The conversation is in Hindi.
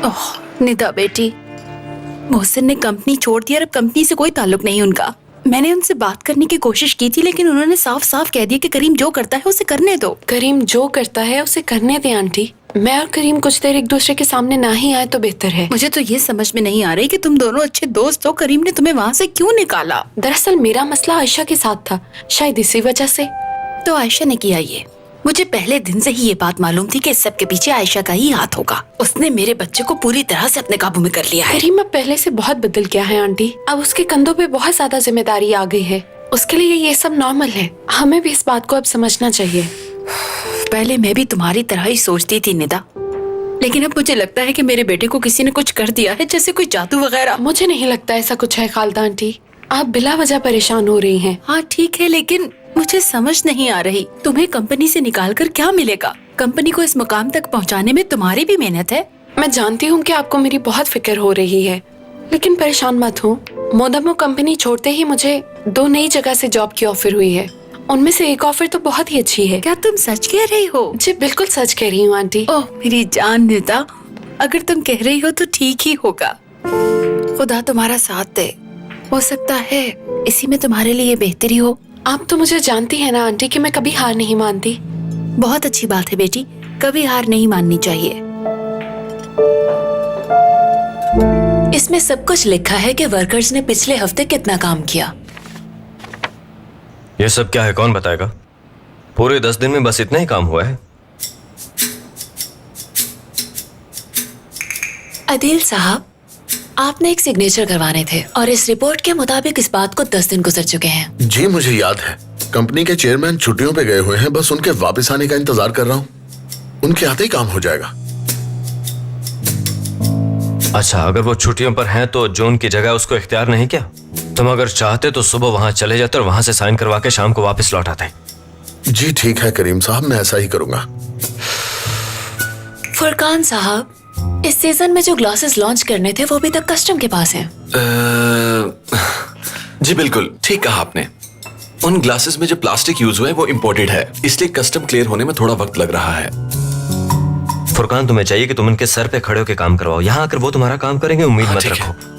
ओह निदा बेटी, मोहसिन ने कंपनी छोड़ दी और अब कंपनी से कोई ताल्लुक नहीं उनका। मैंने उनसे बात करने की कोशिश की थी लेकिन उन्होंने साफ साफ कह दिया कि करीम जो करता है उसे करने दो। करीम जो करता है उसे करने दे आंटी। मैं और करीम कुछ देर एक दूसरे के सामने ना ही आए तो बेहतर है। मुझे तो ये समझ में नहीं आ रही कि तुम दोनों अच्छे दोस्त हो, करीम ने तुम्हें वहाँ से क्यों निकाला? दरअसल मेरा मसला आयशा के साथ था, शायद इसी वजह से। तो आयशा ने किया ये। मुझे पहले दिन से ही ये बात मालूम थी कि इस सब के पीछे आयशा का ही हाथ होगा। उसने मेरे बच्चे को पूरी तरह से अपने काबू में कर लिया है। करीम अब पहले से बहुत बदल गया है आंटी। अब उसके कंधों पे बहुत ज्यादा जिम्मेदारी आ गई है। उसके लिए ये सब नॉर्मल है। हमें भी इस बात को अब समझना चाहिए। पहले मैं भी तुम्हारी तरह ही सोचती थी निदा, लेकिन अब मुझे लगता है कि मेरे बेटे को किसी ने कुछ कर दिया है, जैसे कोई जादू वगैरह। मुझे नहीं लगता ऐसा कुछ है खालदा आंटी। आप बिला वजह परेशान हो रही हैं। हाँ ठीक है, लेकिन मुझे समझ नहीं आ रही तुम्हें कंपनी से निकाल कर क्या मिलेगा? कंपनी को इस मुकाम तक पहुंचाने में तुम्हारी भी मेहनत है। मैं जानती हूँ कि आपको मेरी बहुत फिक्र हो रही है, लेकिन परेशान मत हो। मोदम्मो कंपनी छोड़ते ही मुझे 2 नई जगह से जॉब की ऑफर हुई है। उनमें से एक ऑफर तो बहुत ही अच्छी है। क्या तुम सच कह रही हो? जी बिल्कुल सच कह रही हूँ आंटी। ओह मेरी जान निदा, अगर तुम कह रही हो तो ठीक ही होगा। खुदा तुम्हारा साथ दे। हो सकता है इसी में तुम्हारे लिए बेहतरी हो। आप तो मुझे जानती है ना आंटी कि मैं कभी हार नहीं मानती। बहुत अच्छी बात है बेटी, कभी हार नहीं माननी चाहिए। इसमें सब कुछ लिखा है कि वर्कर्स ने पिछले हफ्ते कितना काम किया। ये सब क्या है, कौन बताएगा? पूरे 10 दिन में बस इतना ही काम हुआ है? अदील साहब, आपने एक सिग्नेचर करवाने थे और इस रिपोर्ट के मुताबिक इस बात को 10 दिन गुजर चुके हैं। जी मुझे याद है। कंपनी के चेयरमैन छुट्टियों पे गए हुए हैं, बस उनके वापस आने का इंतजार कर रहा हूँ। उनके आते ही काम हो जाएगा। अच्छा, अगर वो छुट्टियों पर हैं तो जून की जगह उसको इख्तियार नहीं क्या? तुम अगर चाहते तो सुबह वहां चले जाते और वहां से साइन करवा के शाम को वापस लौट आते। जी ठीक है करीम साहब, मैं ऐसा ही करूंगा। फुरकान साहब, इस सीजन में जो ग्लासेस लॉन्च करने थे वो अभी तक कस्टम के पास हैं। जी बिल्कुल ठीक कहा आपने। उन ग्लासेस में जो प्लास्टिक यूज हुआ है वो इम्पोर्टेड है, इसलिए कस्टम क्लियर होने में थोड़ा वक्त लग रहा है। फुरकान, तुम्हें चाहिए कि तुम उनके सर पे खड़े होकर काम करवाओ। यहाँ आकर वो तुम्हारा काम करेंगे, उम्मीद मत ठीक है। रखो।